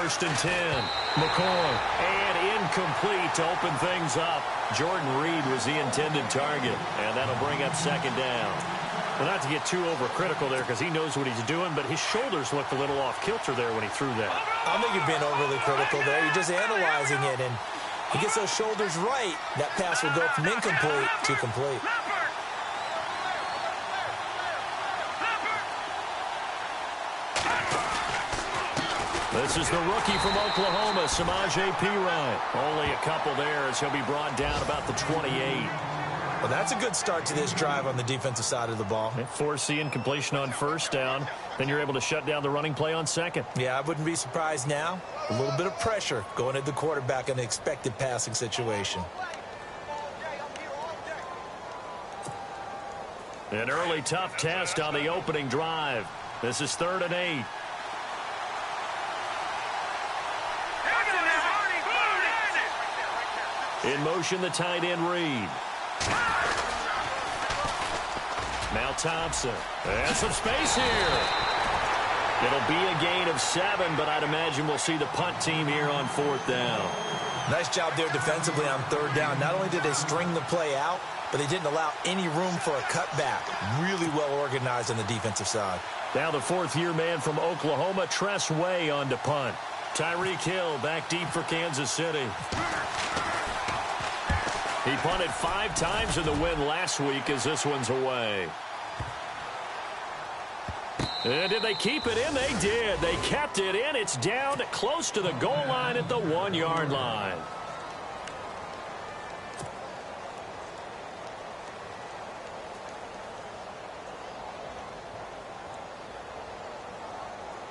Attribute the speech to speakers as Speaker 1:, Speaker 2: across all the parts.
Speaker 1: first and 10. McCoy, and incomplete to open things up. Jordan Reed was the intended target, and that'll bring up second down. Well, not to get too overcritical there because he knows what he's doing, but his shoulders looked a little off kilter there when he threw that.
Speaker 2: I don't think you're being overly critical there. You're just analyzing it, and he gets those shoulders right. That pass will go from incomplete to complete.
Speaker 1: This is the rookie from Oklahoma, Samaje Perine. Only a couple there as he'll be brought down about the 28.
Speaker 2: Well, that's a good start to this drive on the defensive side of the ball.
Speaker 1: Force the incompletion on first down. Then you're able to shut down the running play on second.
Speaker 2: Yeah, I wouldn't be surprised now. A little bit of pressure going at the quarterback in the expected passing situation.
Speaker 1: An early tough test on the opening drive. This is 3rd and 8. In motion, the tight end Reed. Now Thompson. And some space here. It'll be a gain of 7, but I'd imagine we'll see the punt team here on 4th down.
Speaker 2: Nice job there defensively on 3rd down. Not only did they string the play out, but they didn't allow any room for a cutback. Really well organized on the defensive side.
Speaker 1: Now the 4th-year man from Oklahoma, Tress Way, on to punt. Tyreek Hill back deep for Kansas City. He punted 5 times in the win last week as this one's away. And did they keep it in? They did. They kept it in. It's down close to the goal line at the 1-yard line.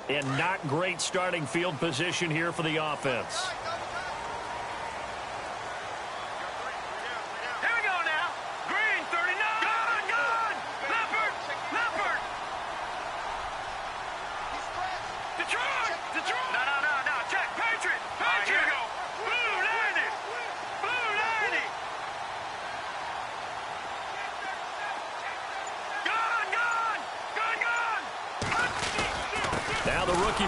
Speaker 1: And not great starting field position here for the offense.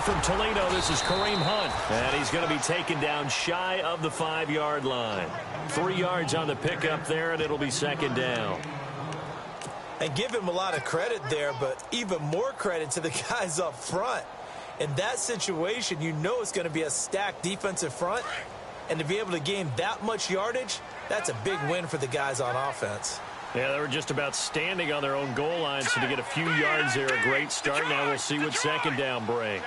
Speaker 1: From Toledo, this is Kareem Hunt, and he's going to be taken down shy of the 5-yard line. 3 yards on the pickup there, and it'll be 2nd down.
Speaker 2: And give him a lot of credit there, but even more credit to the guys up front. In that situation, you know it's going to be a stacked defensive front, and to be able to gain that much yardage, that's a big win for the guys on offense.
Speaker 1: Yeah, they were just about standing on their own goal line, so to get a few yards there, a great start. Now we'll see what 2nd down brings.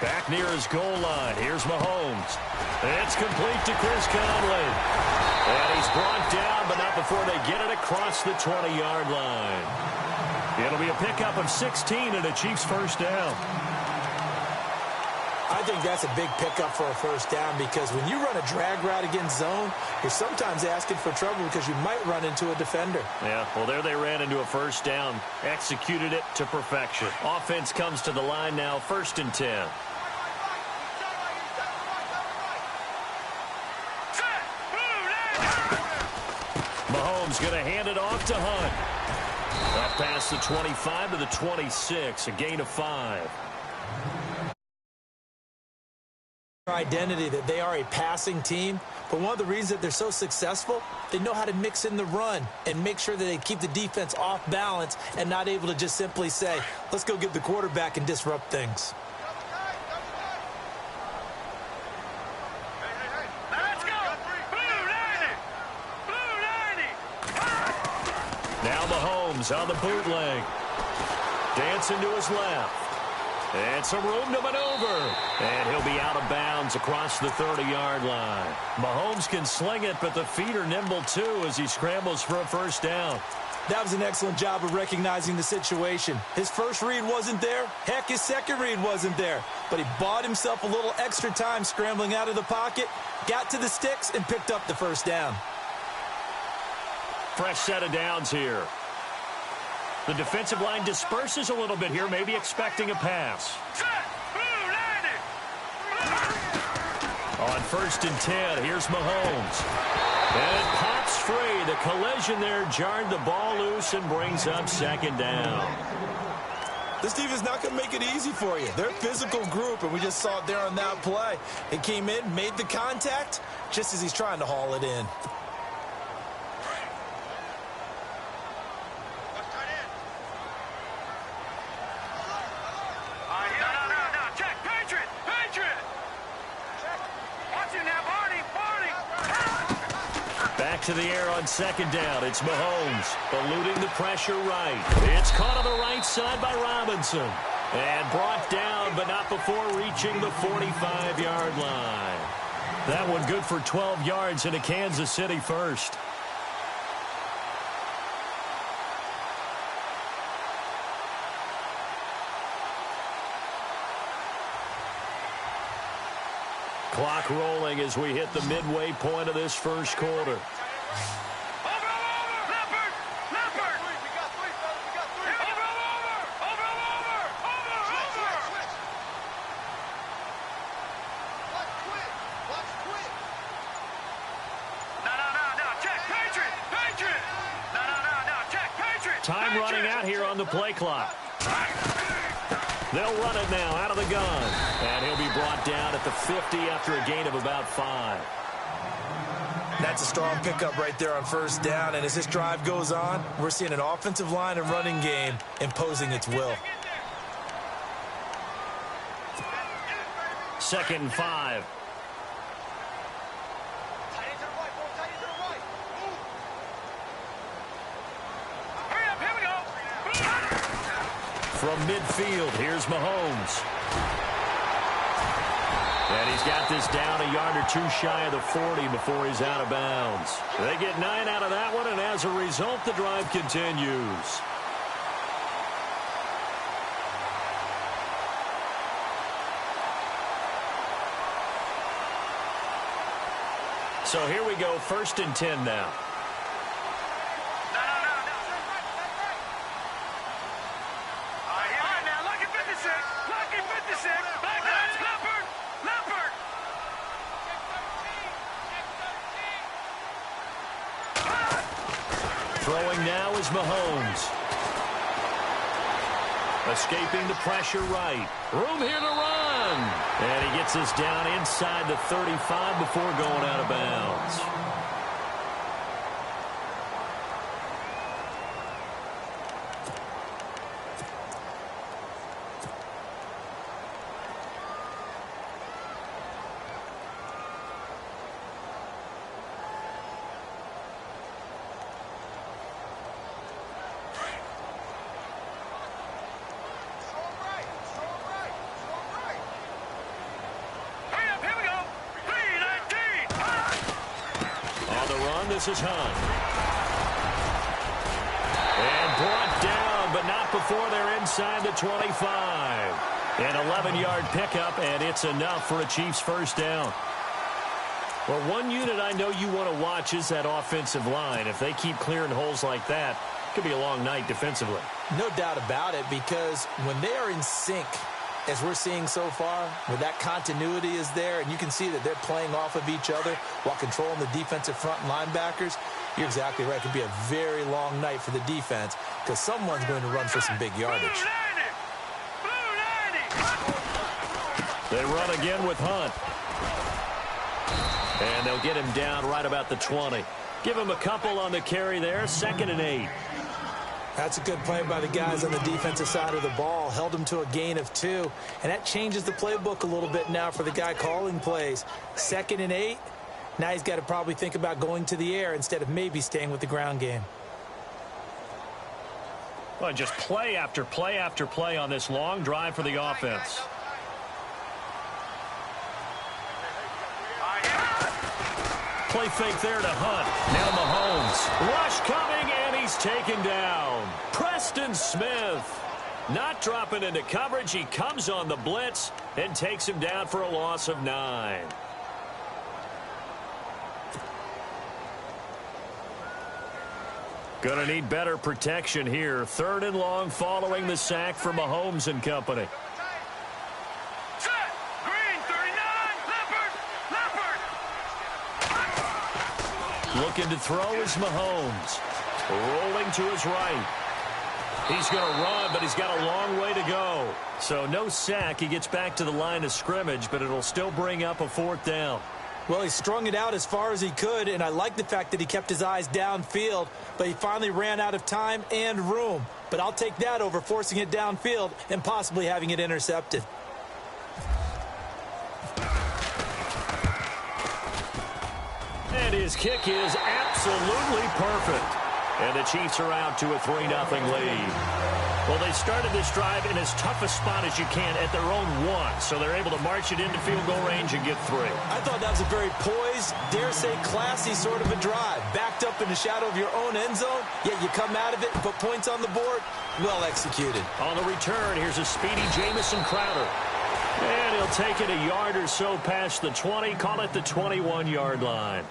Speaker 1: Back near his goal line. Here's Mahomes. It's complete to Chris Conley. And he's brought down, but not before they get it across the 20-yard line. It'll be a pickup of 16 and a Chiefs first down.
Speaker 2: I think that's a big pickup for a first down because when you run a drag route against zone, you're sometimes asking for trouble because you might run into a defender.
Speaker 1: Yeah, well, there they ran into a first down. Executed it to perfection. Offense comes to the line now, 1st and 10. Mahomes going to hand it off to Hunt. Up past the 25 to the 26, a gain of 5.
Speaker 2: Identity that they are a passing team, but one of the reasons that they're so successful, they know how to mix in the run and make sure that they keep the defense off balance and not able to just simply say, let's go get the quarterback and disrupt things.
Speaker 3: Let's go! Blue 90!
Speaker 1: Now Mahomes on the bootleg. Dancing to his left. And some room to maneuver. And he'll be out of bounds across the 30-yard line. Mahomes can sling it, but the feet are nimble too as he scrambles for a first down.
Speaker 2: That was an excellent job of recognizing the situation. His first read wasn't there. Heck, his second read wasn't there. But he bought himself a little extra time scrambling out of the pocket, got to the sticks, and picked up the first down.
Speaker 1: Fresh set of downs here. The defensive line disperses a little bit here, maybe expecting a pass. On 1st and 10, here's Mahomes. And it pops free. The collision there jarred the ball loose and brings up 2nd down.
Speaker 2: This defense is not going to make it easy for you. They're a physical group, and we just saw it there on that play. It came in, made the contact, just as he's trying to haul it in.
Speaker 1: To the air on 2nd down. It's Mahomes eluding the pressure right. It's caught on the right side by Robinson. And brought down, but not before reaching the 45-yard line. That one good for 12 yards into Kansas City first. Clock rolling as we hit the midway point of this first quarter. Time running out here on the play clock. They'll run it now out of the gun. And he'll be brought down at the 50 after a gain of about 5.
Speaker 2: That's a strong pickup right there on 1st down. And as this drive goes on, we're seeing an offensive line and running game imposing its will.
Speaker 1: 2nd and 5. From midfield, here's Mahomes. And he's got this down a yard or 2 shy of the 40 before he's out of bounds. They get 9 out of that one, and as a result, the drive continues. So here we go, 1st and 10 now. Throwing now is Mahomes. Escaping the pressure right. Room here to run. And he gets this down inside the 35 before going out of bounds. This is Hunt. And brought down, but not before they're inside the 25. An 11-yard pickup, and it's enough for a Chiefs 1st down. Well, one unit I know you want to watch is that offensive line. If they keep clearing holes like that, it could be a long night defensively.
Speaker 2: No doubt about it, because when they are in sync, as we're seeing so far, where that continuity is there, and you can see that they're playing off of each other while controlling the defensive front linebackers, you're exactly right. It could be a very long night for the defense because someone's going to run for some big yardage.
Speaker 1: They run again with Hunt. And they'll get him down right about the 20. Give him a couple on the carry there, 2nd and 8.
Speaker 2: That's a good play by the guys on the defensive side of the ball. Held him to a gain of 2. And that changes the playbook a little bit now for the guy calling plays. 2nd and 8. Now he's got to probably think about going to the air instead of maybe staying with the ground game.
Speaker 1: Well, just play after play after play on this long drive for the offense. Play fake there to Hunt. Now Mahomes. Rush coming, and he's taken down. Preston Smith not dropping into coverage. He comes on the blitz and takes him down for a loss of 9. Going to need better protection here. 3rd and long following the sack for Mahomes and company.
Speaker 3: Green, 39, Leopard.
Speaker 1: Looking to throw is Mahomes. Rolling to his right. He's going to run, but he's got a long way to go. So no sack. He gets back to the line of scrimmage, but it'll still bring up a 4th down.
Speaker 2: Well, he strung it out as far as he could, and I like the fact that he kept his eyes downfield, but he finally ran out of time and room. But I'll take that over forcing it downfield and possibly having it intercepted.
Speaker 1: And his kick is absolutely perfect. And the Chiefs are out to a 3-0 lead. Well, they started this drive in as tough a spot as you can at their own 1, so they're able to march it into field goal range and get 3.
Speaker 2: I thought that was a very poised, dare say classy sort of a drive. Backed up in the shadow of your own end zone, yet you come out of it and put points on the board. Well executed.
Speaker 1: On the return, here's a speedy Jamison Crowder. And he'll take it a yard or so past the 20, call it the 21-yard line.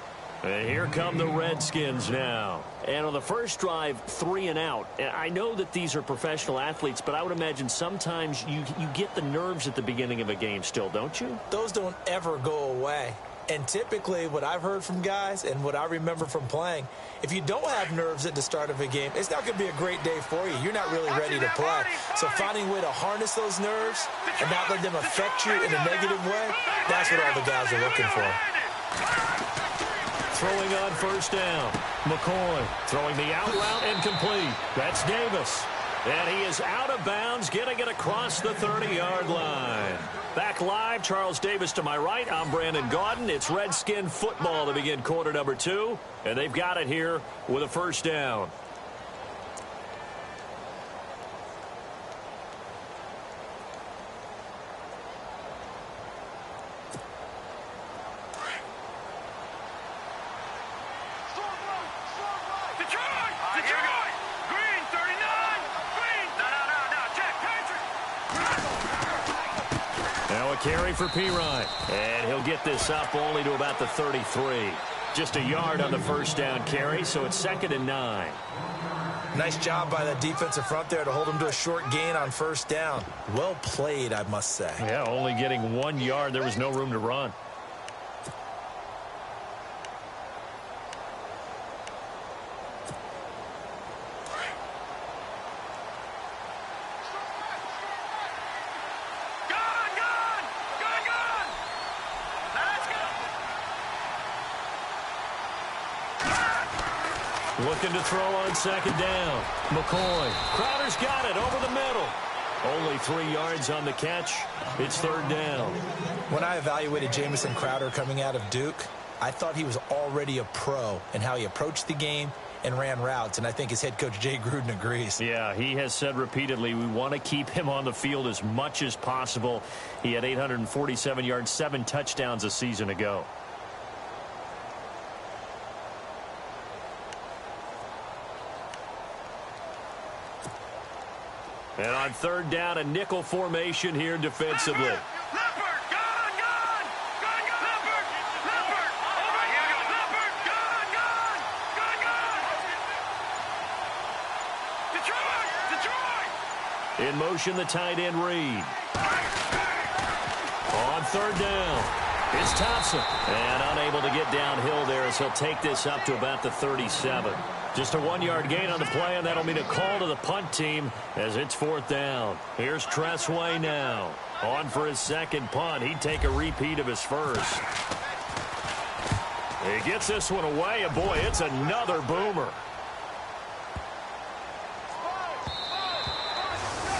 Speaker 1: And here come the Redskins now. And on the first drive, 3 and out. And I know that these are professional athletes, but I would imagine sometimes you get the nerves at the beginning of a game still, don't you?
Speaker 2: Those don't ever go away. And typically what I've heard from guys and what I remember from playing, if you don't have nerves at the start of a game, it's not going to be a great day for you. You're not really ready to play. So finding a way to harness those nerves and not let them affect you in a negative way, that's what all the guys are looking for.
Speaker 1: Throwing on first down. McCoy throwing the out route incomplete. That's Davis. And he is out of bounds, getting it across the 30-yard line. Back live, Charles Davis to my right. I'm Brandon Gaudin. It's Redskin football to begin quarter number 2. And they've got it here with a first down. Carry for Pirine. And he'll get this up only to about the 33. Just a yard on the first down carry, so it's 2nd and 9.
Speaker 2: Nice job by the defensive front there to hold him to a short gain on first down. Well played, I must say.
Speaker 1: Yeah, only getting 1 yard. There was no room to run. Looking to throw on 2nd down. McCoy. Crowder's got it over the middle. Only 3 yards on the catch. It's 3rd down.
Speaker 2: When I evaluated Jamison Crowder coming out of Duke, I thought he was already a pro in how he approached the game and ran routes, and I think his head coach Jay Gruden agrees.
Speaker 1: Yeah, he has said repeatedly we want to keep him on the field as much as possible. He had 847 yards, 7 touchdowns a season ago. And on 3rd down, a nickel formation here defensively.
Speaker 3: Leopard, gone, gone, gone, gone. Leopard, Leopard, over here, Leopard, gone, gone, gone, gone. Detroit, Detroit.
Speaker 1: In motion, the tight end Reed. On 3rd down, it's Thompson. And unable to get downhill there as he'll take this up to about the 37. Just a 1-yard gain on the play, and that'll mean a call to the punt team as it's 4th down. Here's Tressway now. On for his 2nd punt. He'd take a repeat of his first. He gets this one away, and boy, it's another boomer.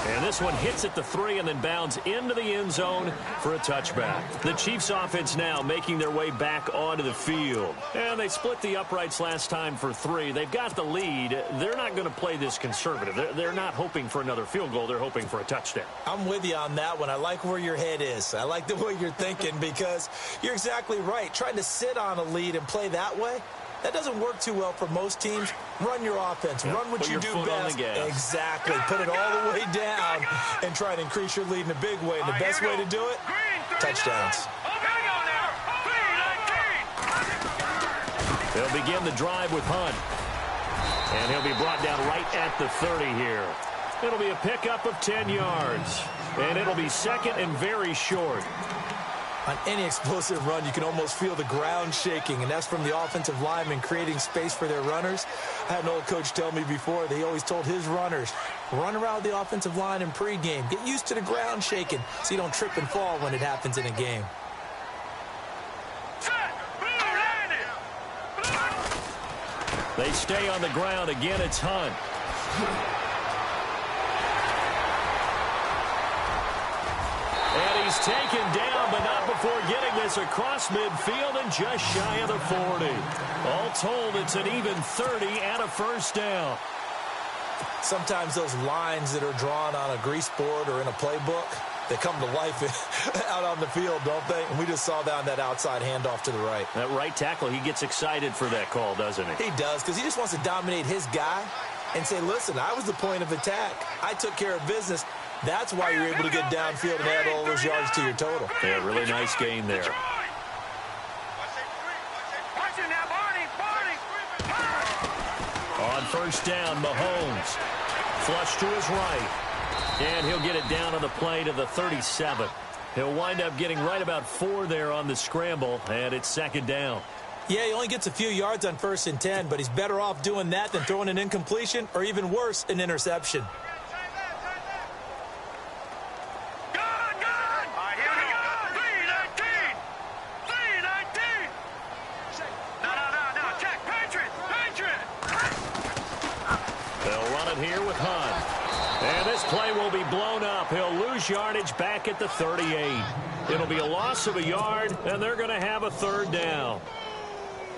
Speaker 1: And this one hits at the 3 and then bounds into the end zone for a touchback. The Chiefs offense now making their way back onto the field. And they split the uprights last time for 3. They've got the lead. They're not going to play this conservative. They're not hoping for another field goal. They're hoping for a touchdown.
Speaker 2: I'm with you on that one. I like where your head is. I like the way you're thinking because you're exactly right. Trying to sit on a lead and play that way, that doesn't work too well for most teams. Run your offense. Run what you do best. Exactly. Put it all the way down and try to increase your lead in a big way. And the best way to do it, touchdowns.
Speaker 1: They'll begin the drive with Hunt. And he'll be brought down right at the 30 here. It'll be a pickup of 10 yards. And it'll be 2nd and very short.
Speaker 2: On any explosive run, you can almost feel the ground shaking, and that's from the offensive linemen creating space for their runners. I had an old coach tell me before, they always told his runners, run around the offensive line in pregame. Get used to the ground shaking so you don't trip and fall when it happens in a game.
Speaker 1: They stay on the ground. Again, it's Hunt. And he's taken down, but not before getting this across midfield and just shy of the 40. All told, it's an even 30 and a first down.
Speaker 2: Sometimes those lines that are drawn on a grease board or in a playbook, they come to life out on the field, don't they? And we just saw that on that outside handoff to the right.
Speaker 1: That right tackle, he gets excited for that call, doesn't he?
Speaker 2: He does, because he just wants to dominate his guy and say, listen, I was the point of attack. I took care of business. That's why you're able to get downfield and add all those yards to your total.
Speaker 1: Yeah, really nice gain there. On first down, Mahomes. Flush to his right. And he'll get it down on the play to the 37. He'll wind up getting right about 4 there on the scramble, and it's second down.
Speaker 2: Yeah, he only gets a few yards on 1st and 10, but he's better off doing that than throwing an incompletion or even worse, an interception.
Speaker 1: Here with Hunt. And this play will be blown up. He'll lose yardage back at the 38. It'll be a loss of a yard, and they're going to have a third down.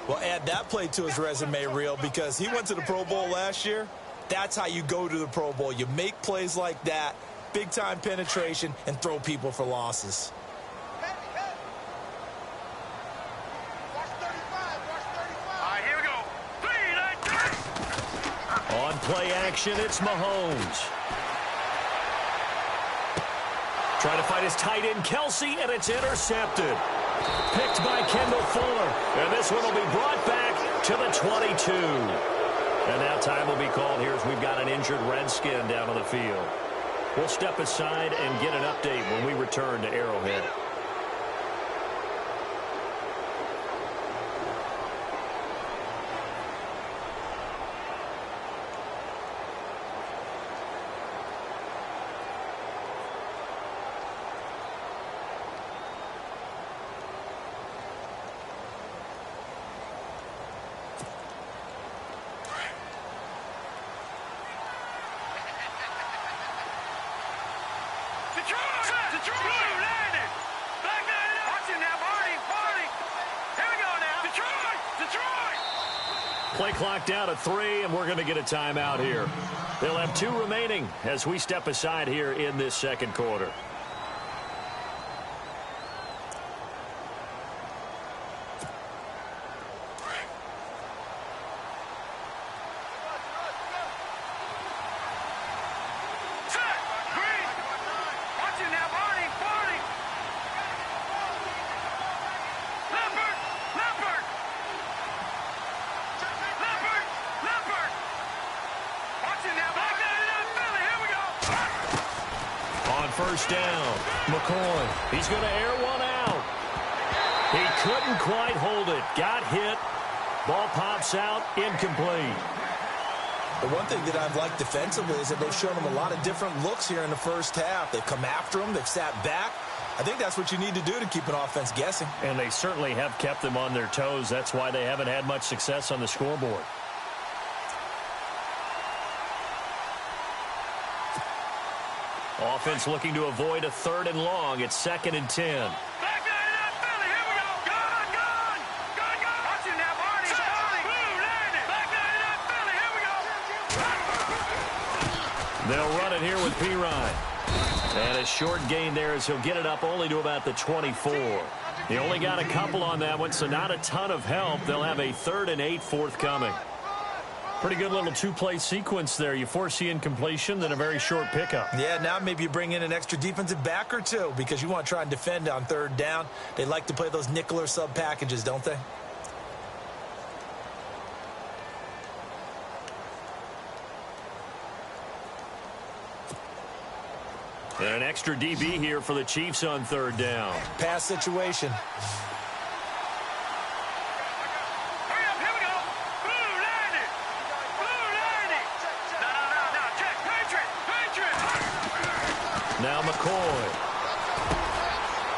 Speaker 2: Well, add that play to his resume reel because he went to the Pro Bowl last year. That's how you go to the Pro Bowl. You make plays like that, big-time penetration, and throw people for losses.
Speaker 1: On play action, it's Mahomes. Trying to find his tight end, Kelsey, and it's intercepted. Picked by Kendall Fuller. And this one will be brought back to the 22. And now time will be called here as we've got an injured Redskin down on the field. We'll step aside and get an update when we return to Arrowhead. Play clock down to 3, and we're going to get a timeout here. They'll have 2 remaining as we step aside here in this second quarter. First down, McCoy. He's going to air one out. He couldn't quite hold it. Got hit. Ball pops out, incomplete.
Speaker 2: The one thing that I've liked defensively is that they've shown him a lot of different looks here in the first half. They've come after him. They've sat back. I think that's what you need to do to keep an offense guessing.
Speaker 1: And they certainly have kept them on their toes. That's why they haven't had much success on the scoreboard. Offense looking to avoid a 3rd and long. It's 2nd and 10. They'll run it here with Pirine. And a short gain there as he'll get it up only to about the 24. He only got a couple on that one, so not a ton of help. They'll have a 3rd and 8 forthcoming. Pretty good little 2-play sequence there. You force the incompletion, then a very short pickup.
Speaker 2: Yeah, now maybe you bring in an extra defensive back or 2 because you want to try and defend on 3rd down. They like to play those nickel or sub packages, don't they?
Speaker 1: And an extra DB here for the Chiefs on third down.
Speaker 2: Pass situation.
Speaker 3: Hurry up, here we go. Blue landed. Blue landed. No, check. Patriot.
Speaker 1: Now McCoy.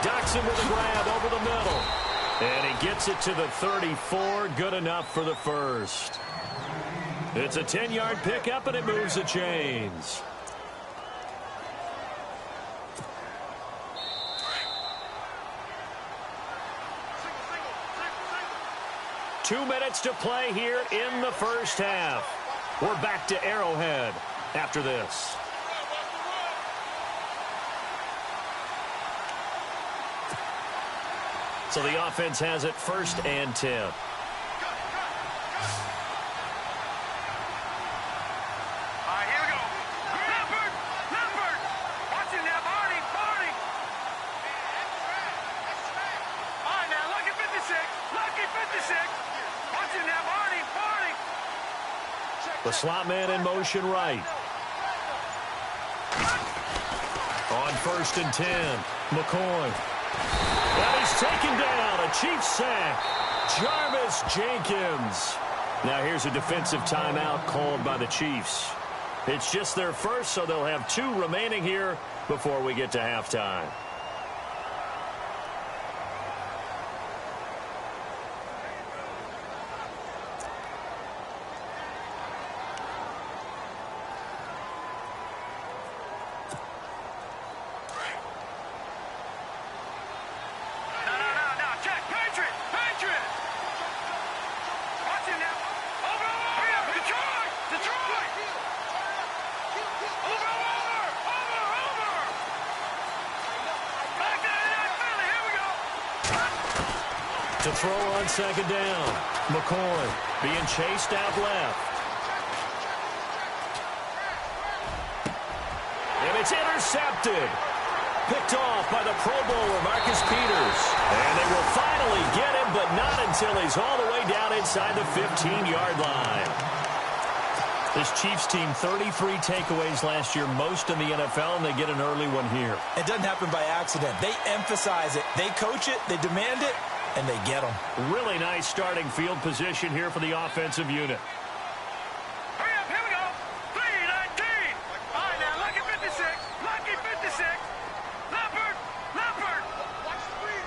Speaker 1: Docks him with a grab over the middle. And he gets it to the 34. Good enough for the first. It's a 10-yard pickup, and it moves the chains. Two minutes to play here in the first half. We're back to Arrowhead after this. So the offense has it 1st and 10.
Speaker 3: All right, here we go. Leopard. Watching that, Barney. All right, now, lucky 56. Watching that, Barney.
Speaker 1: The slot man in motion right. On 1st and 10, McCoy. And he's taken down. A Chiefs sack. Jarvis Jenkins. Now here's a defensive timeout called by the Chiefs. It's just their first, so they'll have 2 remaining here before we get to halftime. To throw on 2nd down. McCoy being chased out left. And it's intercepted. Picked off by the Pro Bowler, Marcus Peters. And they will finally get him, but not until he's all the way down inside the 15-yard line. This Chiefs team, 33 takeaways last year, most in the NFL, and they get an early one here.
Speaker 2: It doesn't happen by accident. They emphasize it. They coach it. They demand it. And they get them.
Speaker 1: Really nice starting field position here for the offensive unit.
Speaker 3: Hurry up, here we go. 3-19. All right, now, lucky 56. Leopard. Watch the screen.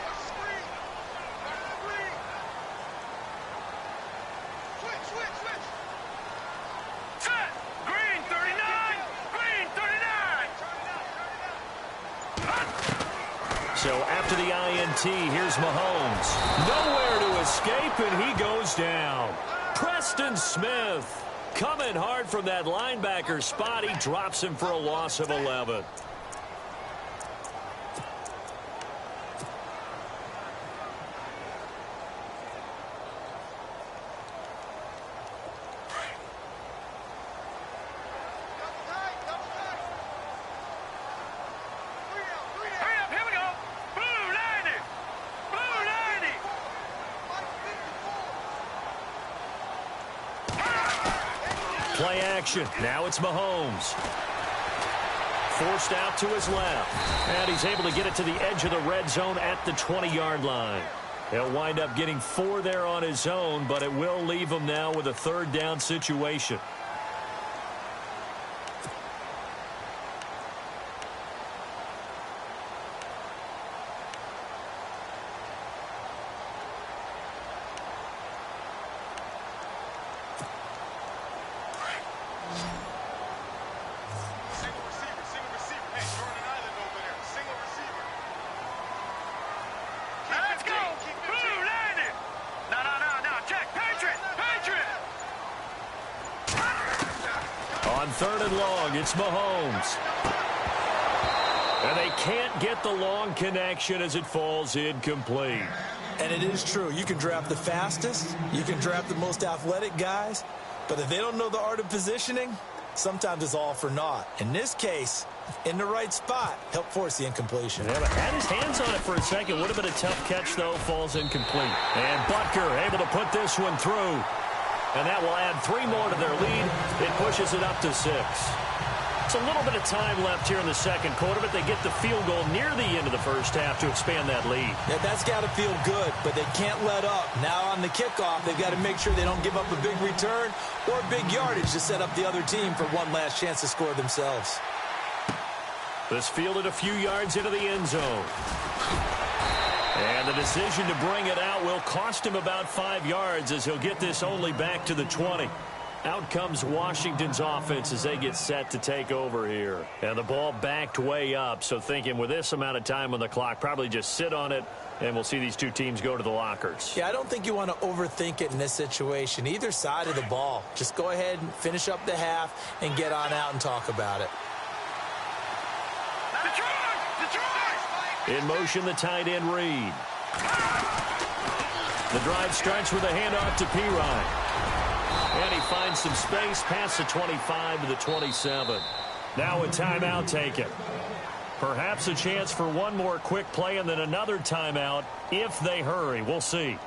Speaker 3: Switch. Set. Green 39.
Speaker 1: So after the INT, here's Mahomes. Nowhere to escape, and he goes down. Preston Smith coming hard from that linebacker spot. He drops him for a loss of 11. Play action. Now it's Mahomes. Forced out to his left. And he's able to get it to the edge of the red zone at the 20-yard line. He'll wind up getting 4 there on his own, but it will leave him now with a 3rd down situation. On 3rd and long, it's Mahomes. And they can't get the long connection as it falls incomplete.
Speaker 2: And it is true. You can draft the fastest. You can draft the most athletic guys. But if they don't know the art of positioning, sometimes it's all for naught. In this case, in the right spot, help force the incompletion.
Speaker 1: Yeah, but had his hands on it for a second. Would have been a tough catch, though. Falls incomplete. And Butker able to put this one through. And that will add 3 more to their lead. It pushes it up to 6. It's a little bit of time left here in the second quarter, but they get the field goal near the end of the first half to expand that lead.
Speaker 2: Yeah, that's got to feel good, but they can't let up. Now on the kickoff, they've got to make sure they don't give up a big return or big yardage to set up the other team for one last chance to score themselves.
Speaker 1: This fielded a few yards into the end zone. And the decision to bring it out will cost him about 5 yards as he'll get this only back to the 20. Out comes Washington's offense as they get set to take over here. And the ball backed way up, so thinking with this amount of time on the clock, probably just sit on it, and we'll see these two teams go to the lockers.
Speaker 2: Yeah, I don't think you want to overthink it in this situation. Either side of the ball. Just go ahead and finish up the half and get on out and talk about it.
Speaker 1: In motion, the tight end Reed. The drive starts with a handoff to Pirine. And he finds some space past the 25 to the 27. Now a timeout taken. Perhaps a chance for one more quick play and then another timeout if they hurry. We'll see.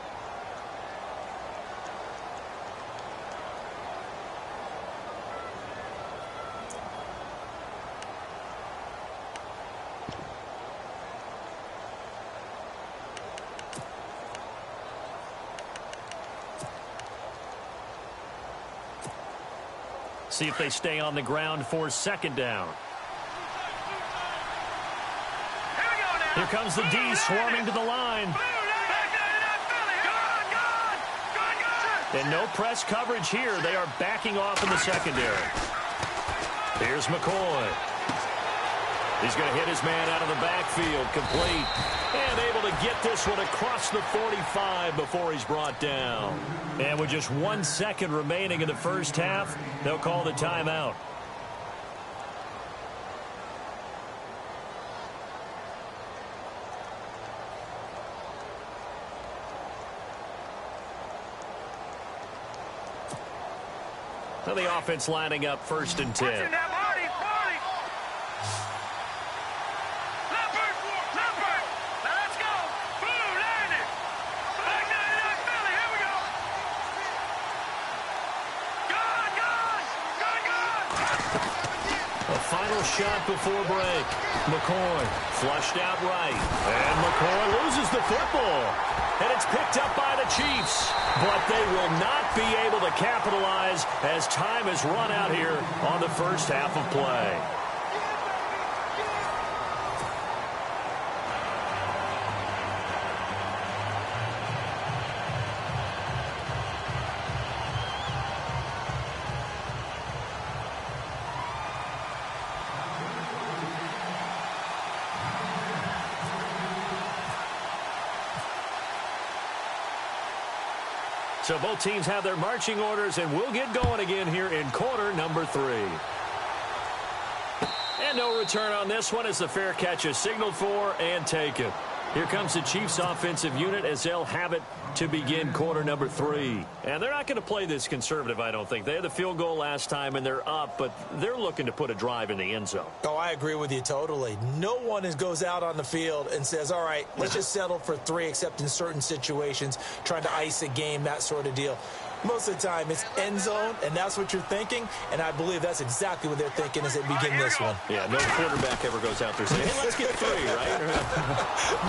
Speaker 1: See if they stay on the ground for second down. Here comes the D swarming to the line. And no press coverage here. They are backing off in the secondary. Here's McCoy. He's going to hit his man out of the backfield. Complete. And able to get this one across the 45 before he's brought down. And with just 1 second remaining in the first half, they'll call the timeout. Now the offense lining up 1st and 10. Final shot before break. McCoy flushed out right. And McCoy loses the football. And it's picked up by the Chiefs. But they will not be able to capitalize as time has run out here on the first half of play. So both teams have their marching orders, and we'll get going again here in quarter number 3. And no return on this one as the fair catch is signaled for and taken. Here comes the Chiefs offensive unit as they'll have it to begin quarter number 3. And they're not going to play this conservative, I don't think. They had the field goal last time, and they're up, but they're looking to put a drive in the end zone.
Speaker 2: Oh, I agree with you totally. No one goes out on the field and says, all right, let's just settle for 3, except in certain situations, trying to ice a game, that sort of deal. Most of the time, it's end zone, and that's what you're thinking, and I believe that's exactly what they're thinking as they begin this one.
Speaker 1: Yeah, no quarterback ever goes out there saying, hey, let's get 3, right?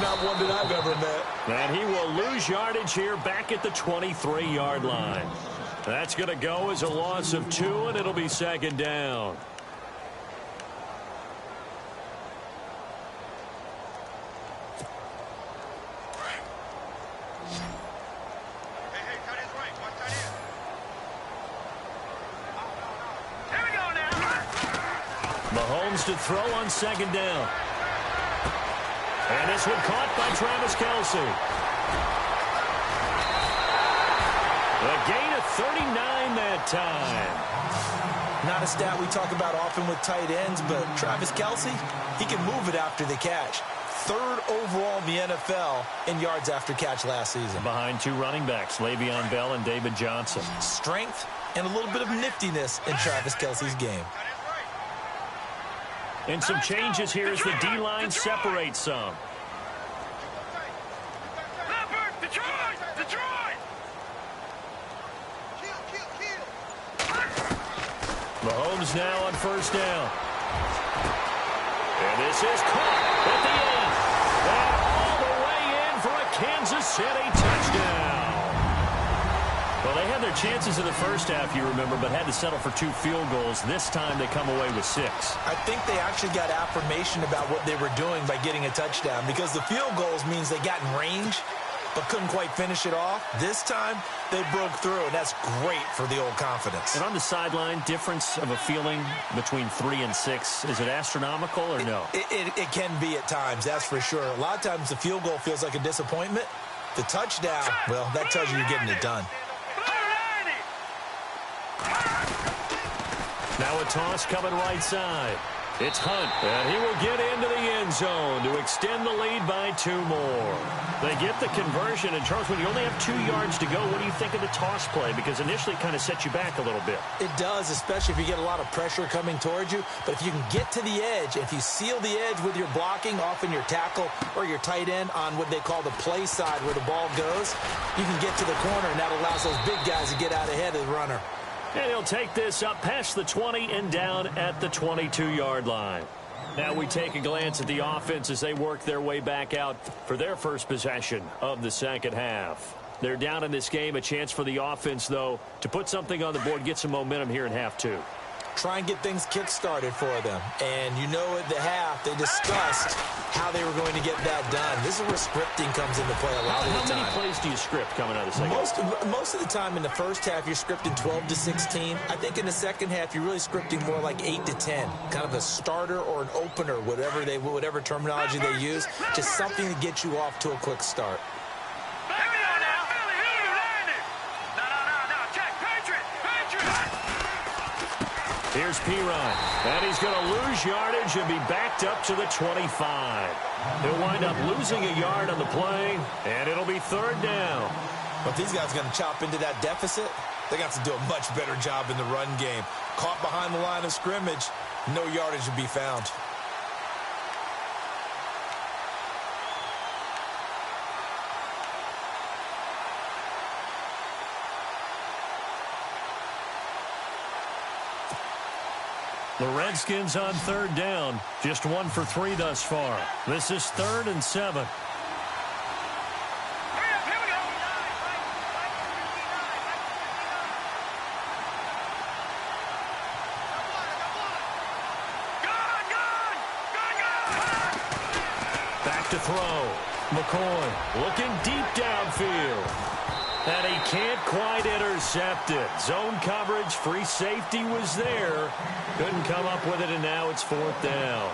Speaker 2: Not one that I've ever met.
Speaker 1: And he will lose yardage here back at the 23-yard line. That's going to go as a loss of 2, and it'll be second down. Mahomes to throw on second down. And this one caught by Travis Kelce. A gain of 39 that time.
Speaker 2: Not a stat we talk about often with tight ends, but Travis Kelce, he can move it after the catch. 3rd overall in the NFL in yards after catch last season.
Speaker 1: Behind 2 running backs, Le'Veon Bell and David Johnson.
Speaker 2: Strength and a little bit of niftiness in Travis Kelce's game.
Speaker 1: And some changes here as the D-line separates some. Mahomes now on first down. And this is caught at the end. And all the way in for a Kansas City touchdown. Well, they had their chances in the first half, you remember, but had to settle for 2 field goals. This time they come away with 6.
Speaker 2: I think they actually got affirmation about what they were doing by getting a touchdown, because the field goals means they got in range but couldn't quite finish it off. This time they broke through, and that's great for the old confidence.
Speaker 1: And on the sideline, difference of a feeling between 3 and 6, is it astronomical or no?
Speaker 2: It can be at times, that's for sure. A lot of times the field goal feels like a disappointment. The touchdown, well, that tells you you're getting it done.
Speaker 1: Now a toss coming right side. It's Hunt, and he will get into the end zone to extend the lead by 2 more. They get the conversion, and Charles, when you only have 2 yards to go, what do you think of the toss play? Because initially it kind of sets you back a little bit.
Speaker 2: It does, especially if you get a lot of pressure coming towards you. But if you can get to the edge, if you seal the edge with your blocking, often your tackle or your tight end on what they call the play side where the ball goes, you can get to the corner, and that allows those big guys to get out ahead of the runner.
Speaker 1: And he'll take this up past the 20 and down at the 22-yard line. Now we take a glance at the offense as they work their way back out for their first possession of the second half. They're down in this game. A chance for the offense, though, to put something on the board, get some momentum here in half 2.
Speaker 2: Try and get things kick-started for them. And you know at the half, they discussed how they were going to get that done. This is where scripting comes into play a lot of the time.
Speaker 1: How many plays do you script coming out of the second half?
Speaker 2: Most of the time in the first half, you're scripting 12 to 16. I think in the second half, you're really scripting more like 8 to 10. Kind of a starter or an opener, whatever terminology they use. Just something to get you off to a quick start.
Speaker 1: Here's Piron, and he's going to lose yardage and be backed up to the 25. He'll wind up losing a yard on the play, and it'll be 3rd down.
Speaker 2: But these guys are going to chop into that deficit. They got to do a much better job in the run game. Caught behind the line of scrimmage, no yardage to be found.
Speaker 1: The Redskins on 3rd down. Just 1 for 3 thus far. This is 3rd and 7. Back to throw. McCoy looking deep downfield. And he can't quite intercept it. Zone coverage, free safety was there. Couldn't come up with it, and now it's 4th down.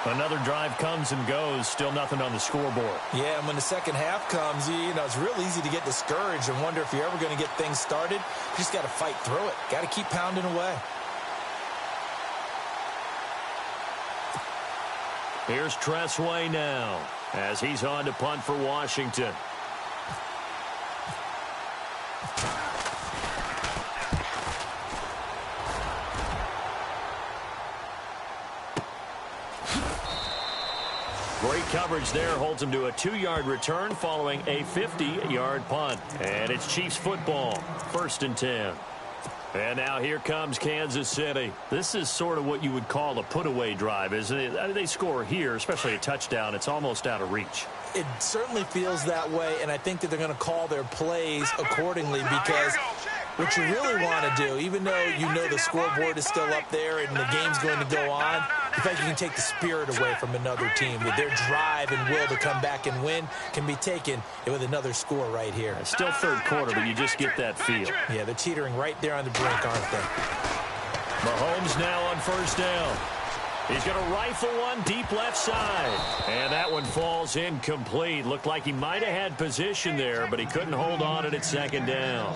Speaker 1: Another drive comes and goes. Still nothing on the scoreboard.
Speaker 2: Yeah, and when the second half comes, you know, it's real easy to get discouraged and wonder if you're ever going to get things started. You just got to fight through it. Got to keep pounding away.
Speaker 1: Here's Tressway now as he's on to punt for Washington. Great coverage there, holds him to a 2-yard return following a 50-yard punt. And it's Chiefs football, 1st and 10. And now here comes Kansas City. This is sort of what you would call a put-away drive, isn't it? I mean, they score here, especially a touchdown. It's almost out of reach.
Speaker 2: It certainly feels that way, and I think that they're going to call their plays accordingly, because what you really want to do, even though you know the scoreboard is still up there and the game's going to go on, the fact you can take the spirit away from another team with their drive and will to come back and win can be taken with another score right here.
Speaker 1: It's still 3rd quarter, but you just get that feel.
Speaker 2: Yeah, they're teetering right there on the brink, aren't they?
Speaker 1: Mahomes now on 1st down. He's going to rifle one deep left side. And that one falls incomplete. Looked like he might have had position there, but he couldn't hold on it at 2nd down.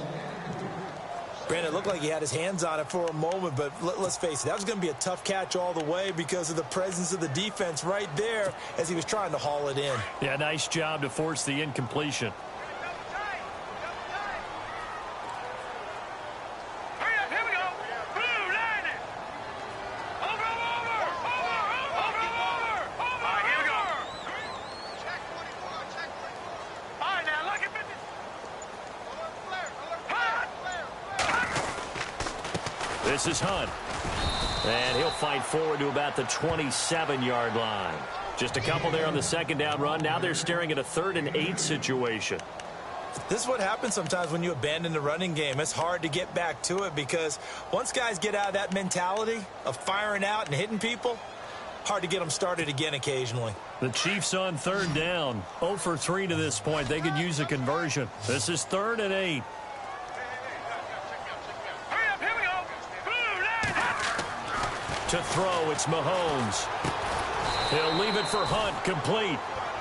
Speaker 2: Brandon, it looked like he had his hands on it for a moment, but let's face it, that was going to be a tough catch all the way because of the presence of the defense right there as he was trying to haul it in.
Speaker 1: Yeah, nice job to force the incompletion. This is Hunt. And he'll fight forward to about the 27-yard line. Just a couple there on the second down run. Now they're staring at a 3rd and 8 situation.
Speaker 2: This is what happens sometimes when you abandon the running game. It's hard to get back to it because once guys get out of that mentality of firing out and hitting people, hard to get them started again occasionally.
Speaker 1: The Chiefs on 3rd down. 0 for 3 to this point. They could use a conversion. This is 3rd and 8.
Speaker 3: Hurry up, here we go. Blue line.
Speaker 1: To throw, it's Mahomes. He'll leave it for Hunt, complete.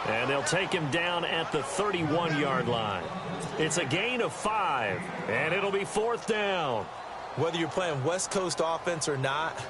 Speaker 1: And they'll take him down at the 31-yard line. It's a gain of 5, and it'll be 4th down.
Speaker 2: Whether you're playing West Coast offense or not,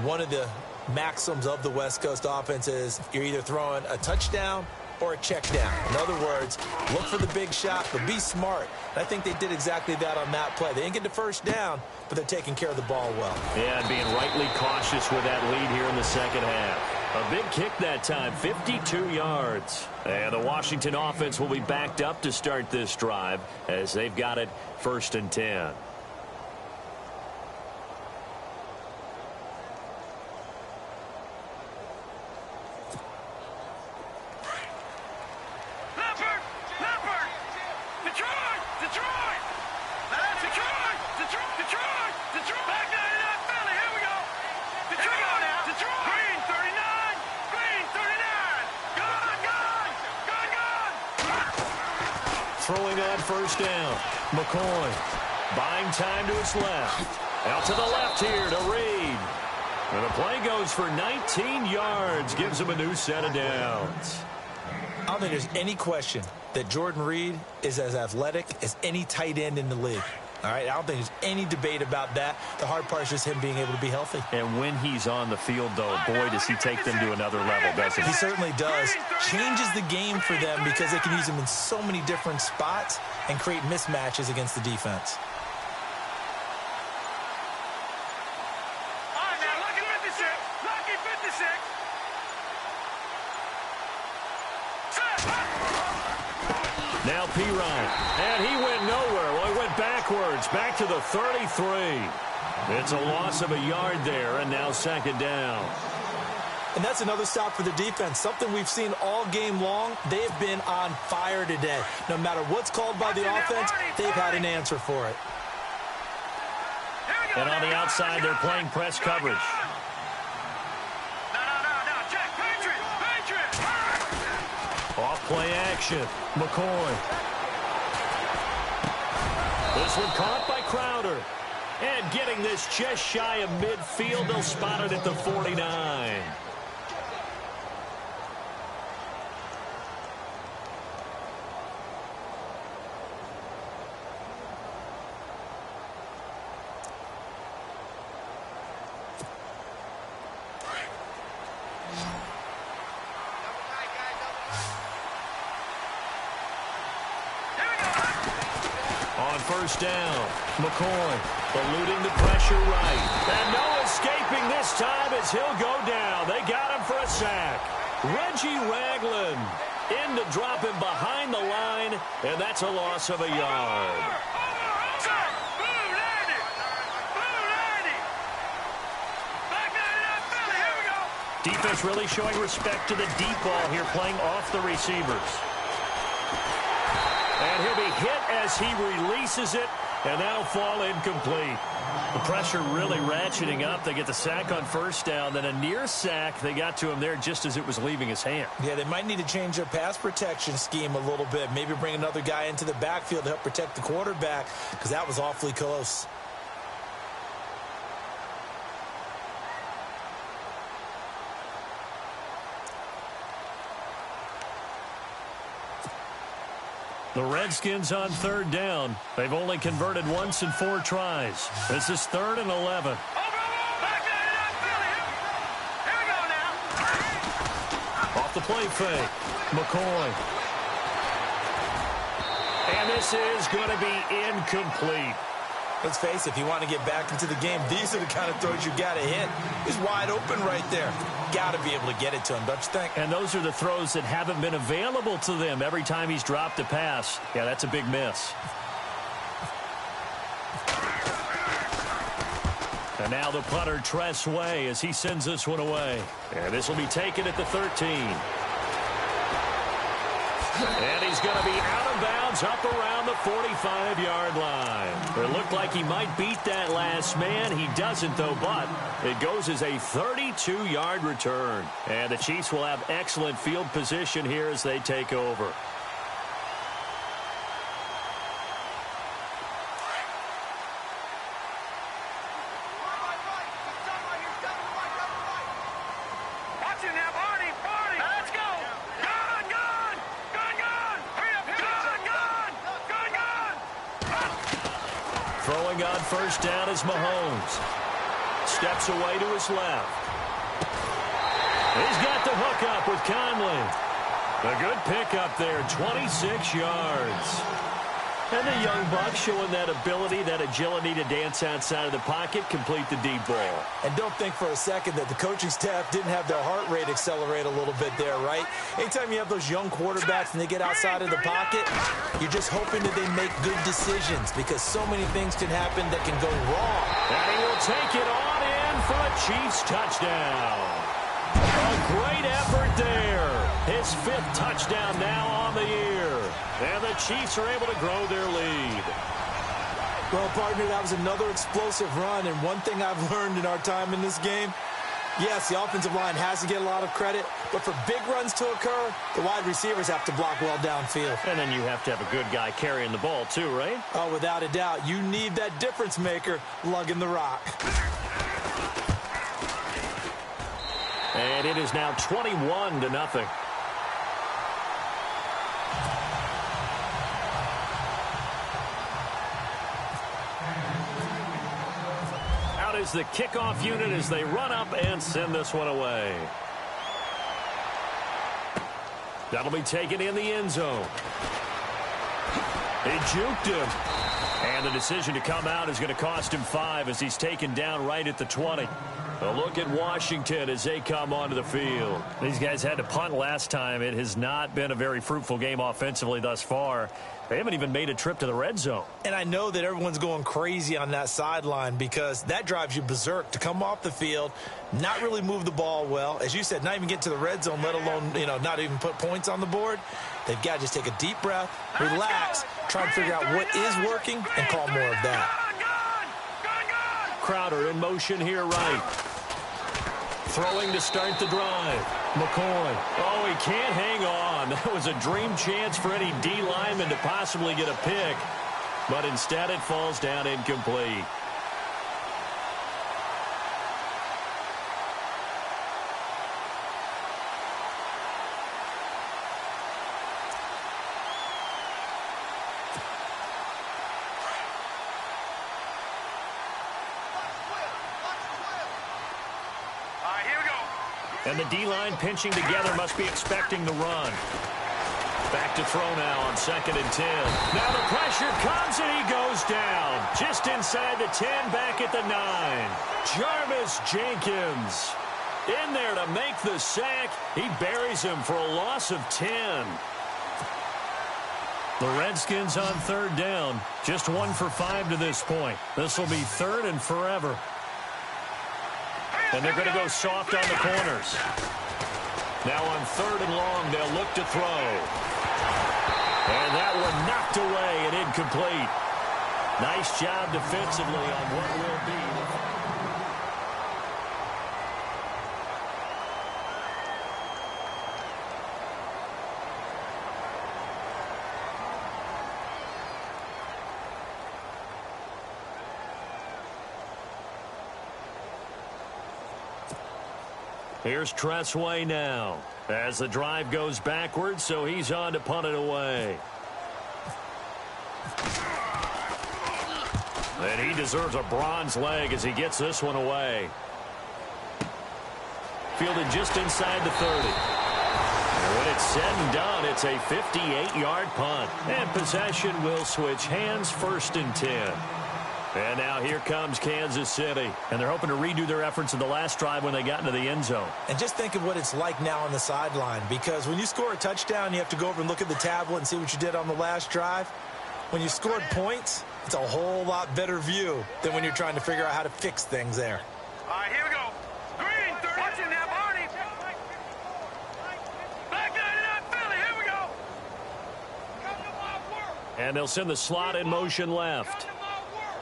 Speaker 2: one of the maxims of the West Coast offense is you're either throwing a touchdown or a check down. In other words, look for the big shot, but be smart. And I think they did exactly that on that play. They didn't get the first down, but they're taking care of the ball well.
Speaker 1: Yeah, and being rightly cautious with that lead here in the second half. A big kick that time, 52 yards. And the Washington offense will be backed up to start this drive as they've got it 1st and 10. Throwing on 1st down. McCoy buying time to his left. Out to the left here to Reed. And the play goes for 19 yards. Gives him a new set of downs.
Speaker 2: I don't think there's any question that Jordan Reed is as athletic as any tight end in the league. All right, I don't think there's any debate about that. The hard part is just him being able to be healthy.
Speaker 1: And when he's on the field, though, boy, does he take them to another level, doesn't he?
Speaker 2: He certainly does. Changes the game for them because they can use him in so many different spots and create mismatches against the defense.
Speaker 3: All right, now, lucky 56. Lucky 56.
Speaker 1: Now Pirine, and he went nowhere. Well, he went backwards, back to the 33. It's a loss of a yard there, and now 2nd down.
Speaker 2: And that's another stop for the defense, something we've seen all game long. They have been on fire today. No matter what's called by the offense, they've had an answer for it.
Speaker 1: And on the outside, they're playing press coverage.
Speaker 3: No, check. Patriot.
Speaker 1: Off play action. McCoy. This one caught by Crowder. And getting this just shy of midfield, they'll spot it at the 49. On 1st down, McCoy eluding the pressure right. And no escaping this time as he'll go down. They got him for a sack. Reggie Ragland in to drop him behind the line, and that's a loss of a yard. Defense really showing respect to the deep ball here, playing off the receivers. And he'll be hit as he releases it, and that'll fall incomplete. The pressure really ratcheting up. They get the sack on 1st down, then a near sack. They got to him there just as it was leaving his hand.
Speaker 2: Yeah, they might need to change their pass protection scheme a little bit. Maybe bring another guy into the backfield to help protect the quarterback, because that was awfully close.
Speaker 1: The Redskins on 3rd down. They've only converted once in 4 tries. This is 3rd and 11. Off the play fake. McCoy. And this is going to be incomplete.
Speaker 2: Let's face it, if you want to get back into the game, these are the kind of throws you got to hit. He's wide open right there. Got to be able to get it to him, don't you think?
Speaker 1: And those are the throws that haven't been available to them every time he's dropped a pass. Yeah, that's a big miss. And now the punter, Way, as he sends this one away. And this will be taken at the 13. And he's going to be out of bounds up around the 45-yard line. It looked like he might beat that last man. He doesn't, though, but it goes as a 32-yard return. And the Chiefs will have excellent field position here as they take over. Throwing on first down is Mahomes. Steps away to his left. He's got the hook up with Conley. A good pickup there, 26 yards. And the young buck showing that ability, that agility to dance outside of the pocket, complete the deep ball.
Speaker 2: And don't think for a second that the coaching staff didn't have their heart rate accelerate a little bit there, right? Anytime you have those young quarterbacks and they get outside of the pocket, you're just hoping that they make good decisions because so many things can happen that can go wrong.
Speaker 1: And he will take it on in for a Chiefs touchdown. A great effort there. His 5th touchdown now on the year. And the Chiefs are able to grow their lead.
Speaker 2: Well, partner, that was another explosive run. And one thing I've learned in our time in this game, yes, the offensive line has to get a lot of credit. But for big runs to occur, the wide receivers have to block well downfield.
Speaker 1: And then you have to have a good guy carrying the ball too, right?
Speaker 2: Oh, without a doubt. You need that difference maker lugging the rock.
Speaker 1: And it is now 21-0. Out is the kickoff unit as they run up and send this one away. That'll be taken in the end zone. He juked him. And the decision to come out is going to cost him 5 as he's taken down right at the 20. A look at Washington as they come onto the field. These guys had to punt last time. It has not been a very fruitful game offensively thus far. They haven't even made a trip to the red zone.
Speaker 2: And I know that everyone's going crazy on that sideline because that drives you berserk to come off the field, not really move the ball well. As you said, not even get to the red zone, let alone, not even put points on the board. They've got to just take a deep breath, relax, try and figure out what is working, and call more of that.
Speaker 1: Crowder in motion here right. Throwing to start the drive. McCoy. Oh, he can't hang on. That was a dream chance for any D lineman to possibly get a pick. But instead it falls down incomplete. And the D-line pinching together must be expecting the run. Back to throw now on 2nd and 10. Now the pressure comes and he goes down. Just inside the 10, back at the 9. Jarvis Jenkins in there to make the sack. He buries him for a loss of 10. The Redskins on 3rd down. Just 1 for 5 to this point. This will be 3rd and forever. And they're going to go soft on the corners. Now on 3rd and long, they'll look to throw. And that one knocked away and incomplete. Nice job defensively on what will be. Here's Way now as the drive goes backwards, so he's on to punt it away. And he deserves a bronze leg as he gets this one away. Fielded just inside the 30. And when it's said and done, it's a 58-yard punt. And possession will switch hands, 1st and 10. And now here comes Kansas City. And they're hoping to redo their efforts in the last drive when they got into the end zone.
Speaker 2: And just think of what it's like now on the sideline. Because when you score a touchdown, you have to go over and look at the tablet and see what you did on the last drive. When you scored points, it's a whole lot better view than when you're trying to figure out how to fix things there.
Speaker 3: All right, here we go. Green, 30. Watch it now, Barney. Back 99, Philly. Here we go. Come to my work.
Speaker 1: And they'll send the slot in motion left.
Speaker 3: Come to my work.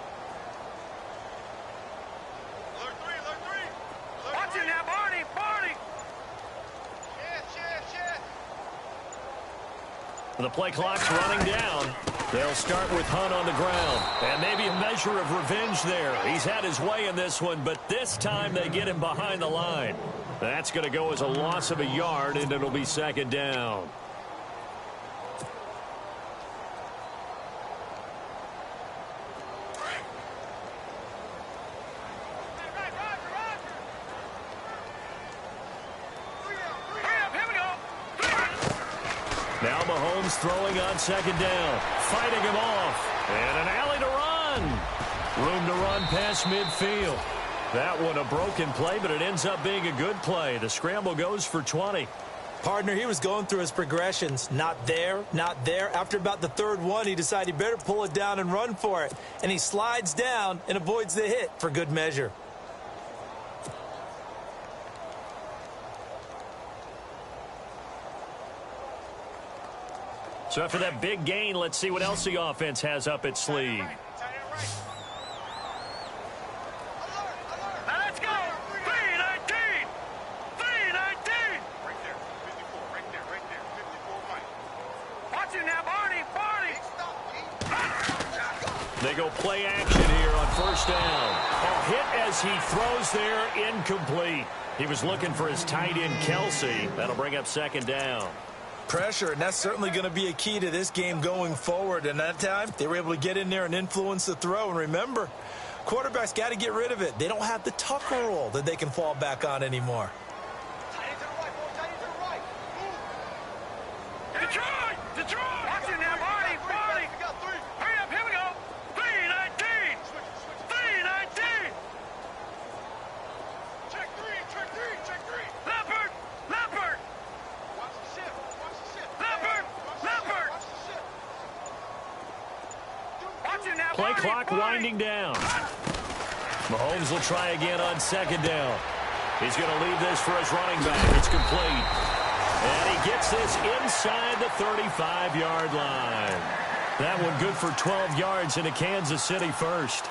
Speaker 3: Alert three. Watch it now, Barney. Yes.
Speaker 1: The play clock's running down. They'll start with Hunt on the ground. And maybe a measure of revenge there. He's had his way in this one, but this time they get him behind the line. That's going to go as a loss of a yard, and it'll be second down. Now Mahomes throwing on second down. Fighting him off. And an alley to run. Room to run past midfield. That one a broken play, but it ends up being a good play. The scramble goes for 20.
Speaker 2: Partner, he was going through his progressions. Not there, not there. After about the third one, he decided he better pull it down and run for it. And he slides down and avoids the hit for good measure.
Speaker 1: So after that big gain, let's see what else the offense has up its sleeve.
Speaker 3: Now let's go. 319. 319. Right there. 54. Right there. 54, Mike. Watch it now, Barney.
Speaker 1: They go play action here on first down. A hit as he throws there, incomplete. He was looking for his tight end, Kelsey. That'll bring up second down.
Speaker 2: Pressure, and that's certainly going to be a key to this game going forward. And that time, they were able to get in there and influence the throw. And remember, quarterbacks got to get rid of it. They don't have the Tucker rule that they can fall back on anymore.
Speaker 3: Detroit! Watch it now, Barney! Hurry up, here we go! 319! 319! Check three! Leopard! Watch the ship! Leopard! Watch it now,
Speaker 1: Play
Speaker 3: Barney!
Speaker 1: clock winding down. Mahomes will try again on second down. He's going to leave this for his running back. It's complete. And he gets this inside the 35-yard line. That one good for 12 yards into Kansas City first.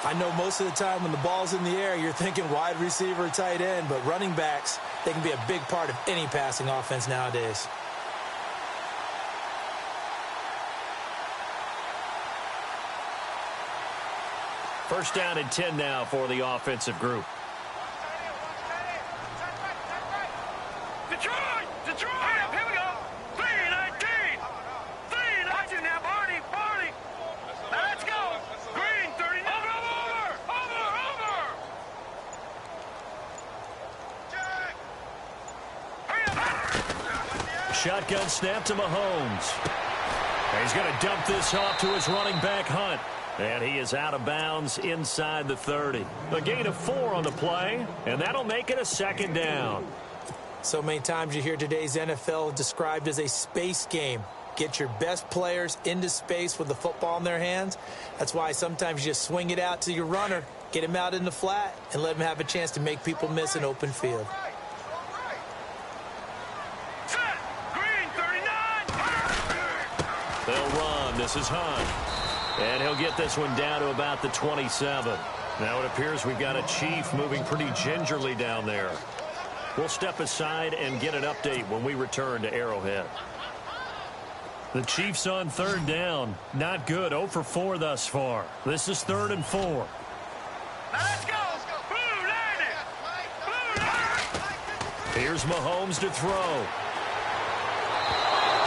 Speaker 2: I know most of the time when the ball's in the air, you're thinking wide receiver, tight end, but running backs, they can be a big part of any passing offense nowadays.
Speaker 1: First down and 10 now for the offensive group.
Speaker 3: Detroit! Hurry up, here we go! 319! Watch it now, Barney! Now let's go! Green, 30. Over! Jack! Hurry up!
Speaker 1: Shotgun snap to Mahomes. He's going to dump this off to his running back, Hunt. And he is out of bounds inside the 30. A gain of 4 on the play, and that'll make it a second down.
Speaker 2: So many times you hear today's NFL described as a space game. Get your best players into space with the football in their hands. That's why sometimes you just swing it out to your runner, get him out in the flat, and let him have a chance to make people miss an open field.
Speaker 3: Set! Green, 39!
Speaker 1: They'll run. This is Hunt. And he'll get this one down to about the 27. Now it appears we've got a Chief moving pretty gingerly down there. We'll step aside and get an update when we return to Arrowhead. The Chiefs on third down. Not good. 0 for 4 thus far. This is 3rd and 4.
Speaker 3: Now let's go! Blue 90!
Speaker 1: Here's Mahomes to throw.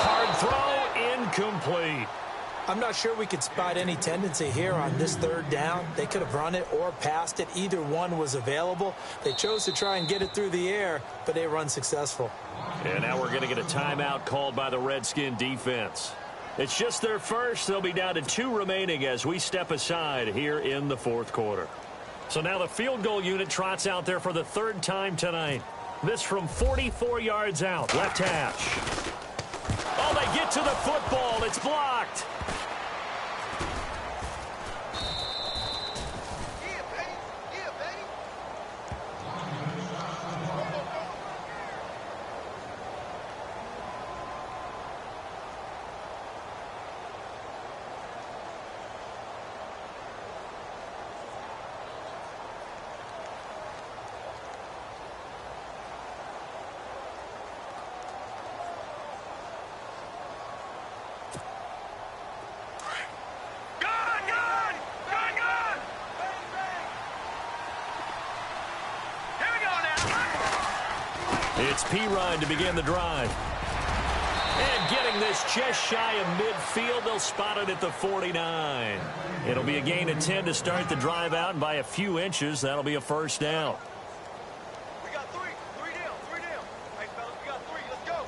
Speaker 1: Hard throw, incomplete.
Speaker 2: I'm not sure we could spot any tendency here on this third down. They could have run it or passed it. Either one was available. They chose to try and get it through the air, but they were unsuccessful.
Speaker 1: And now we're going to get a timeout called by the Redskin defense. It's just their first. They'll be down to 2 remaining as we step aside here in the 4th quarter. So now the field goal unit trots out there for the 3rd time tonight. This from 44 yards out, left hash. Oh, they get to the football. It's blocked. It's P-Ryan to begin the drive. And getting this just shy of midfield, they'll spot it at the 49. It'll be a gain of 10 to start the drive out, and by a few inches, that'll be a first down.
Speaker 3: We got three. Three down. Three down. Hey, fellas, we got three. Let's go.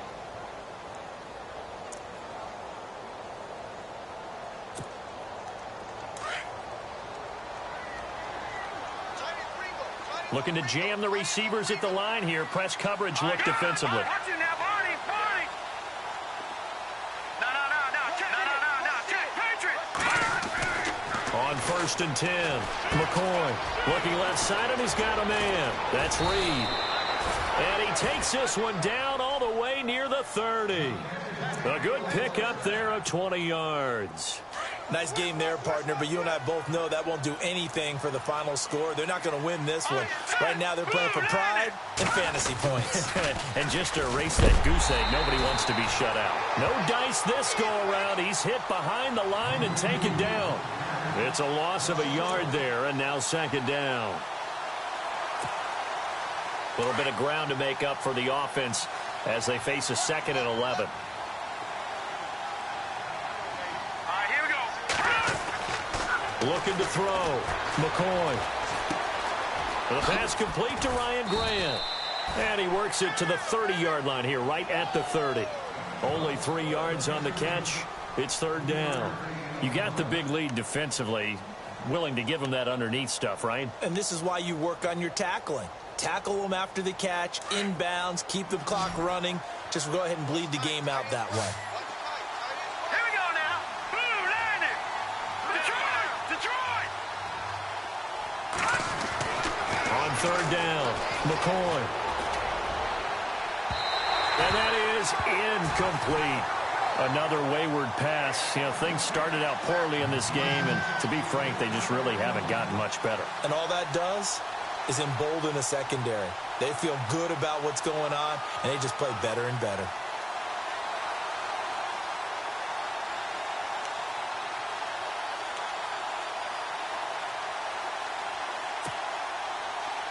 Speaker 1: Looking to jam the receivers at the line here. Press coverage look defensively.
Speaker 3: Watch it now, Barney. Barney. No. Check. Patriot.
Speaker 1: On 1st and 10, McCoy looking left side, and he's got a man. That's Reed. And he takes this one down all the way near the 30. A good pickup there of 20 yards.
Speaker 2: Nice game there, partner, but you and I both know that won't do anything for the final score. They're not going to win this one. Right now they're playing for pride and fantasy points.
Speaker 1: And just to erase that goose egg, nobody wants to be shut out. No dice this go-around. He's hit behind the line and taken down. It's a loss of a yard there, and now 2nd down. A little bit of ground to make up for the offense as they face a 2nd and 11. Looking to throw. McCoy. The pass complete to Ryan Grant. And he works it to the 30-yard line here, right at the 30. Only 3 yards on the catch. It's 3rd down. You got the big lead defensively. Willing to give him that underneath stuff, right?
Speaker 2: And this is why you work on your tackling. Tackle them after the catch, inbounds, keep the clock running. Just go ahead and bleed the game out that way.
Speaker 3: Here we go now. Blue landing. Detroit.
Speaker 1: On 3rd down, McCoy. And that is incomplete. Another wayward pass. You know, things started out poorly in this game, and to be frank, they just really haven't gotten much better.
Speaker 2: And all that does is embolden the secondary. They feel good about what's going on, and they just play better and better.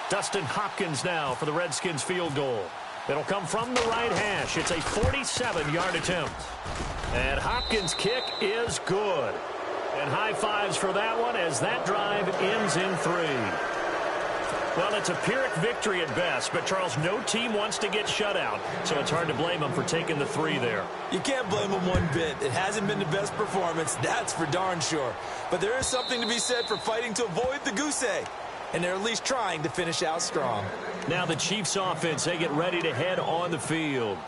Speaker 1: Dustin Hopkins now for the Redskins field goal. It'll come from the right hash. It's a 47-yard attempt. And Hopkins' kick is good. And high fives for that one as that drive ends in 3. Well, it's a Pyrrhic victory at best, but Charles, no team wants to get shut out, so it's hard to blame them for taking the 3 there.
Speaker 2: You can't blame them one bit. It hasn't been the best performance, that's for darn sure. But there is something to be said for fighting to avoid the goose egg. And they're at least trying to finish out strong.
Speaker 1: Now the Chiefs offense, they get ready to head on the field.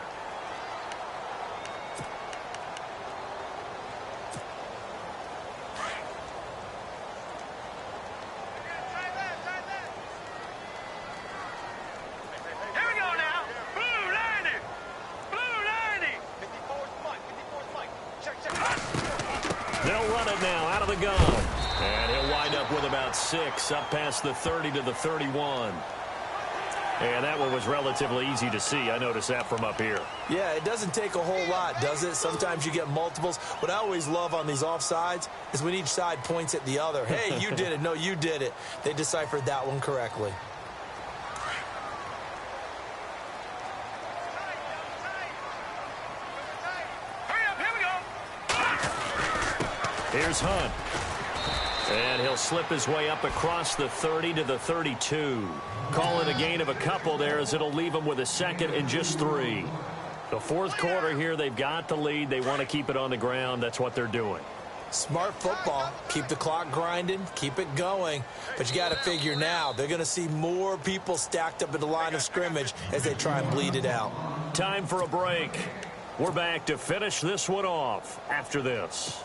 Speaker 3: Here we go now. Blue landing. 54's Mike. Check.
Speaker 1: They'll run it now out of the gun. And he'll wind up with about 6 up past the 30 to the 31. And that one was relatively easy to see. I noticed that from up here.
Speaker 2: Yeah, it doesn't take a whole lot, does it? Sometimes you get multiples. What I always love on these offsides is when each side points at the other. Hey, you did it. No, you did it. They deciphered that one correctly.
Speaker 3: Hurry up. Here we go.
Speaker 1: Here's Hunt. And he'll slip his way up across the 30 to the 32. Call it a gain of a couple there as it'll leave him with a 2nd and just 3. The 4th quarter here, they've got the lead. They want to keep it on the ground. That's what they're doing.
Speaker 2: Smart football. Keep the clock grinding. Keep it going. But you got to figure now, they're going to see more people stacked up at the line of scrimmage as they try and bleed it out.
Speaker 1: Time for a break. We're back to finish this one off after this.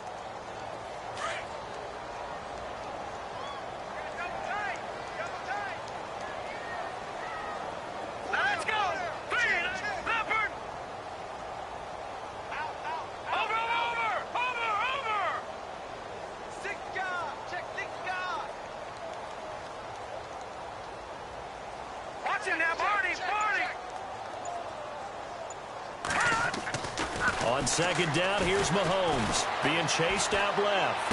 Speaker 1: On 2nd down, here's Mahomes being chased out left.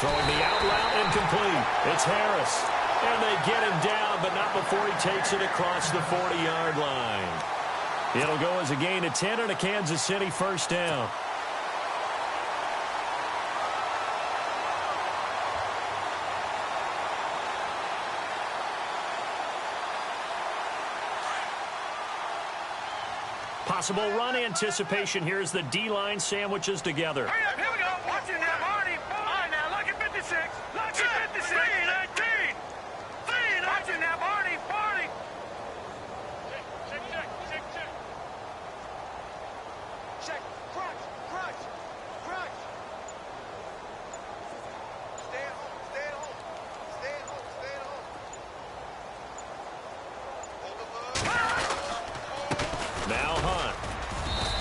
Speaker 1: Throwing the out route incomplete. It's Harris. And they get him down, but not before he takes it across the 40-yard line. It'll go as a gain of 10 and a Kansas City first down. Possible run anticipation here as the D-line sandwiches together.
Speaker 3: Hurry up, here we go. Watch it now, Marty. All right, now, look at 56. Look at 56. 3-19. 3-19. Watch it now, Marty. Marty. Check. Check. Crunch. Stay at home. Hold the ball.
Speaker 1: Now Hunt.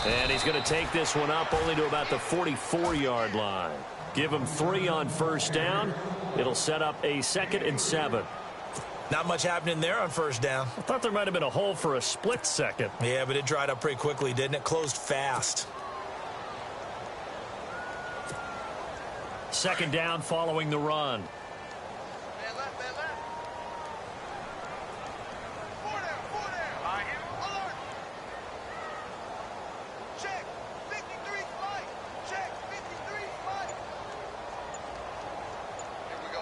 Speaker 1: And he's going to take this one up only to about the 44-yard line. Give him 3 on first down. It'll set up a 2nd and 7.
Speaker 2: Not much happening there on first down.
Speaker 1: I thought there might have been a hole for a split second.
Speaker 2: Yeah, but it dried up pretty quickly, didn't it? Closed fast.
Speaker 1: 2nd down following the run.
Speaker 3: Man left. 4 down. I hear. Alert. Check. 53 Mike. Check. 53 Mike. Here we go.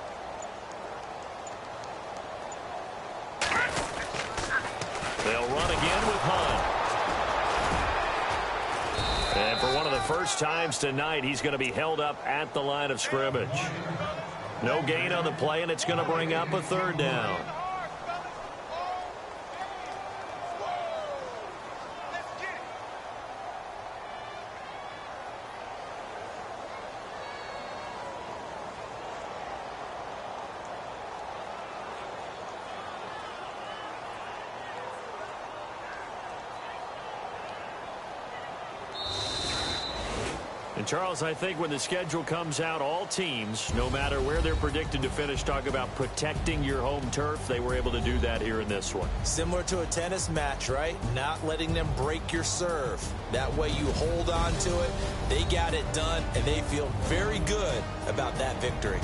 Speaker 1: They'll run again with Hunt. And for one of the first times tonight, he's going to be held up at the line of scrimmage. No gain on the play, and it's going to bring up a 3rd down.
Speaker 3: Let's get it.
Speaker 1: And, Charles, I think when the schedule comes out, all teams, no matter where they're predicted to finish, talk about protecting your home turf. They were able to do that here in this one.
Speaker 2: Similar to a tennis match, right? Not letting them break your serve. That way you hold on to it. They got it done, and they feel very good about that victory.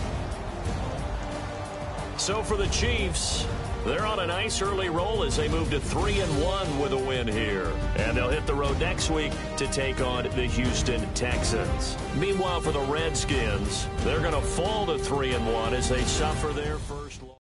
Speaker 1: So for the Chiefs, they're on a nice early roll as they move to 3-1 with a win here. And they'll hit the road next week to take on the Houston Texans. Meanwhile, for the Redskins, they're going to fall to 3-1 as they suffer their first loss.